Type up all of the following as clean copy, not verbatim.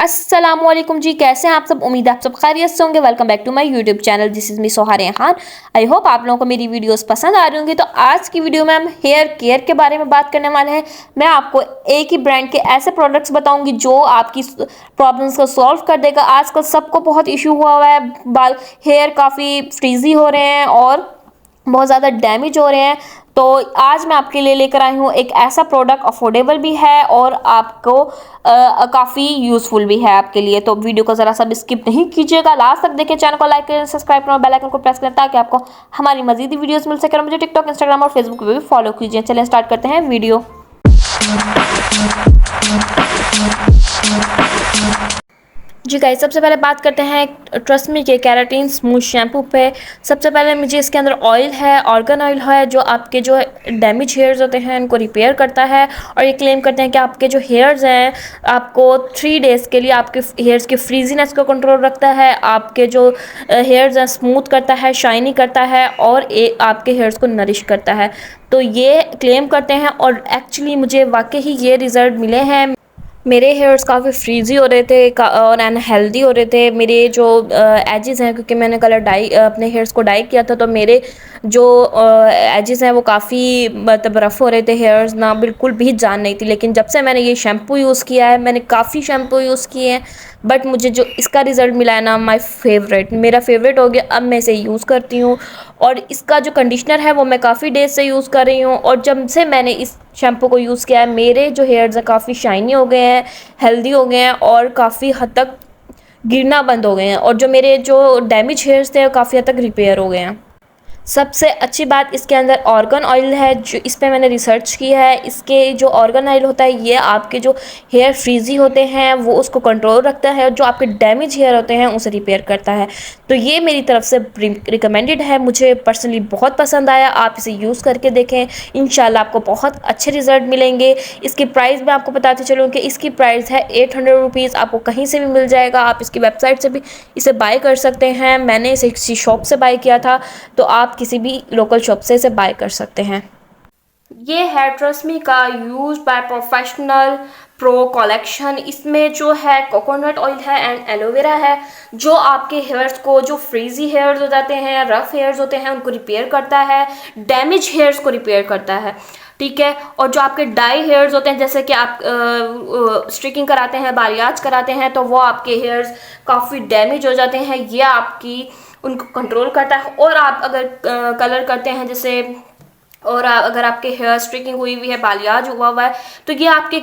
अस्सलामुअलैकुम जी, कैसे हैं आप सब। उम्मीद है आप सब खैरियत से होंगे। Welcome back to my YouTube channel. This is me Soha Rehan. I hope आप लोगों को मेरी वीडियोस पसंद आ रही होंगी। तो आज की वीडियो में हम हेयर केयर के बारे में बात करने वाले हैं। मैं आपको एक ही ब्रांड के ऐसे प्रोडक्ट्स बताऊंगी जो आपकी प्रॉब्लम्स को सॉल्व कर देगा। आजकल सबको बहुत इशू हुआ है, बाल हेयर काफ़ी फ्रीजी हो रहे हैं और बहुत ज़्यादा डैमेज हो रहे हैं। तो आज मैं आपके लिए लेकर आई हूँ एक ऐसा प्रोडक्ट, अफोर्डेबल भी है और आपको काफ़ी यूज़फुल भी है आपके लिए। तो वीडियो को ज़रा सा स्किप नहीं कीजिएगा, लास्ट तक देखिए। चैनल को लाइक करें, सब्सक्राइब करें और बेल आइकन को प्रेस करें ताकि आपको हमारी मजीद वीडियोस मिल सके। और मुझे टिकटॉक, इंस्टाग्राम और फेसबुक पे भी फॉलो कीजिए। चलिए स्टार्ट करते हैं वीडियो। जी गाइस, सबसे पहले बात करते हैं ट्रस्ट मी के केराटिन स्मूथ शैम्पू पे। सबसे पहले मुझे इसके अंदर ऑयल है, ऑर्गन ऑयल है, जो आपके जो डैमेज हेयर्स होते हैं उनको रिपेयर करता है। और ये क्लेम करते हैं कि आपके जो हेयर्स हैं, आपको 3 डेज़ के लिए आपके हेयर्स की फ्रीजीनेस को कंट्रोल रखता है, आपके जो हेयर्स हैं स्मूथ करता है, शाइनी करता है और आपके हेयर्स को नरिश करता है। तो ये क्लेम करते हैं और एक्चुअली मुझे वाकई ही ये रिज़ल्ट मिले हैं। मेरे हेयर्स काफ़ी फ्रीजी हो रहे थे और अनहेल्दी हो रहे थे। मेरे जो एजेस हैं, क्योंकि मैंने कलर डाई अपने हेयर्स को डाई किया था, तो मेरे जो एजेस हैं वो काफ़ी मतलब रफ़ हो रहे थे हेयर्स ना, बिल्कुल भी जान नहीं थी। लेकिन जब से मैंने ये शैम्पू यूज़ किया है, मैंने काफ़ी शैम्पू यूज़ किए हैं, बट मुझे जो इसका रिज़ल्ट मिला है ना, माय फेवरेट, मेरा फेवरेट हो गया। अब मैं इसे यूज़ करती हूँ और इसका जो कंडीशनर है वो मैं काफ़ी डेज से यूज़ कर रही हूँ। और जब से मैंने इस शैम्पू को यूज़ किया है, मेरे जो हेयर्स हैं काफ़ी शाइनी हो गए हैं, हेल्दी हो गए हैं और काफ़ी हद तक गिरना बंद हो गए हैं। और जो मेरे जो डैमेज हेयर्स थे वो काफ़ी हद तक रिपेयर हो गए हैं। सबसे अच्छी बात इसके अंदर ऑर्गन ऑयल है, जो इस पे मैंने रिसर्च की है। इसके जो ऑर्गन ऑयल होता है, ये आपके जो हेयर फ्रीजी होते हैं वो उसको कंट्रोल रखता है और जो आपके डैमेज हेयर होते हैं उसे रिपेयर करता है। तो ये मेरी तरफ से रिकमेंडेड है, मुझे पर्सनली बहुत पसंद आया। आप इसे यूज़ करके देखें, इंशाल्लाह आपको बहुत अच्छे रिजल्ट मिलेंगे। इसकी प्राइस मैं आपको बताते चलूँ कि इसकी प्राइस है 800 रुपीज़। आपको कहीं से भी मिल जाएगा, आप इसकी वेबसाइट से भी इसे बाय कर सकते हैं। मैंने इसे किसी शॉप से बाय किया था, तो आप किसी भी लोकल शॉप से इसे बाय कर सकते हैं। ये है ट्रस्ट मी का use by professional pro collection. इसमें जो है कोकोनट ऑयल है एंड एलोवेरा है, जो आपके हेयर्स को, जो फ्रीजी हेयर्स हो जाते हैं, रफ हेयर्स होते हैं, उनको रिपेयर करता है, डैमेज हेयर्स को रिपेयर करता है, ठीक है। और जो आपके डाई हेयर्स होते हैं, जैसे कि आप स्ट्रिकिंग कराते हैं, बालियाज कराते हैं, तो वो आपके हेयर्स काफ़ी डैमेज हो जाते हैं, ये आपकी उनको कंट्रोल करता है। और आप अगर कलर करते हैं जैसे, और अगर आपके हेयर स्ट्रिकिंग हुई हुई है, बालियाज हुआ हुआ है, तो ये आपके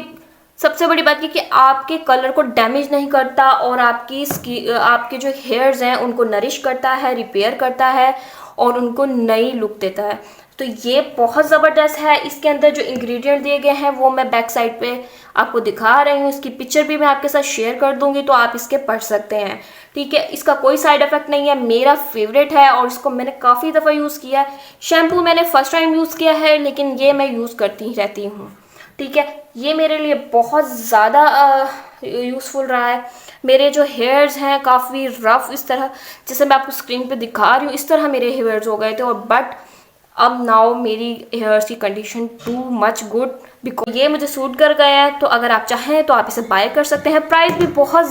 सबसे बड़ी बात ये कि आपके कलर को डैमेज नहीं करता और आपके जो हेयर्स हैं उनको नरिश करता है, रिपेयर करता है और उनको नई लुक देता है। तो ये बहुत ज़बरदस्त है। इसके अंदर जो इंग्रेडिएंट दिए गए हैं वो मैं बैक साइड पे आपको दिखा रही हूँ, इसकी पिक्चर भी मैं आपके साथ शेयर कर दूंगी, तो आप इसके पढ़ सकते हैं, ठीक है। इसका कोई साइड इफेक्ट नहीं है, मेरा फेवरेट है और इसको मैंने काफ़ी दफ़ा यूज़ किया है। शैम्पू मैंने फर्स्ट टाइम यूज़ किया है, लेकिन ये मैं यूज़ करती ही रहती हूँ, ठीक है। ये मेरे लिए बहुत ज़्यादा यूज़फुल रहा है। मेरे जो हेयर्स हैं काफ़ी रफ, इस तरह जैसे मैं आपको स्क्रीन पे दिखा रही हूँ, इस तरह मेरे हेयर्स हो गए थे। और बट अब नाउ मेरी हेयर्स की condition too much good, because ये मुझे सूट कर गया है। तो अगर आप चाहें तो आप इसे बाय कर सकते हैं। प्राइस भी बहुत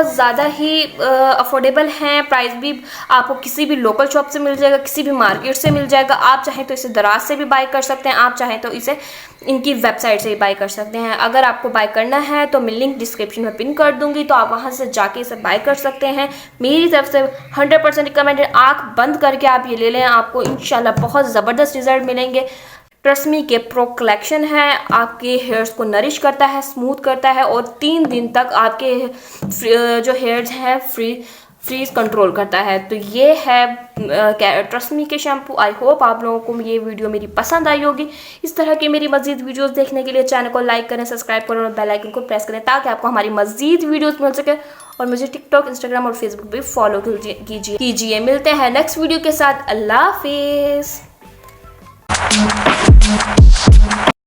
ज़्यादा ही अफोर्डेबल हैं। प्राइस भी आपको किसी भी लोकल शॉप से मिल जाएगा, किसी भी मार्केट से मिल जाएगा। आप चाहें तो इसे दराज से भी बाय कर सकते हैं, आप चाहें तो इसे इनकी वेबसाइट से ही बाय कर सकते हैं। अगर आपको बाय करना है तो मैं लिंक डिस्क्रिप्शन में पिन कर दूंगी, तो आप वहां से जाके इसे बाय कर सकते हैं। मेरी तरफ से 100% रिकमेंडेड। आंख बंद करके आप ये ले लें, आपको इंशाल्लाह बहुत ज़बरदस्त रिजल्ट मिलेंगे। ट्रस्ट मी के प्रो कलेक्शन है, आपके हेयर्स को नरिश करता है, स्मूथ करता है और 3 दिन तक आपके जो हेयर्स हैं फ्रीज कंट्रोल करता है। तो ये है ट्रस्ट मी के शैम्पू। आई होप आप लोगों को ये वीडियो मेरी पसंद आई होगी। इस तरह की मेरी मजीद वीडियोस देखने के लिए चैनल को लाइक करें, सब्सक्राइब करें और बेल आइकन को प्रेस करें ताकि आपको हमारी मजीद वीडियोस मिल सके। और मुझे टिकटॉक, इंस्टाग्राम और फेसबुक पे फॉलो कीजिए। मिलते हैं नेक्स्ट वीडियो के साथ। अल्लाह हाफिज़।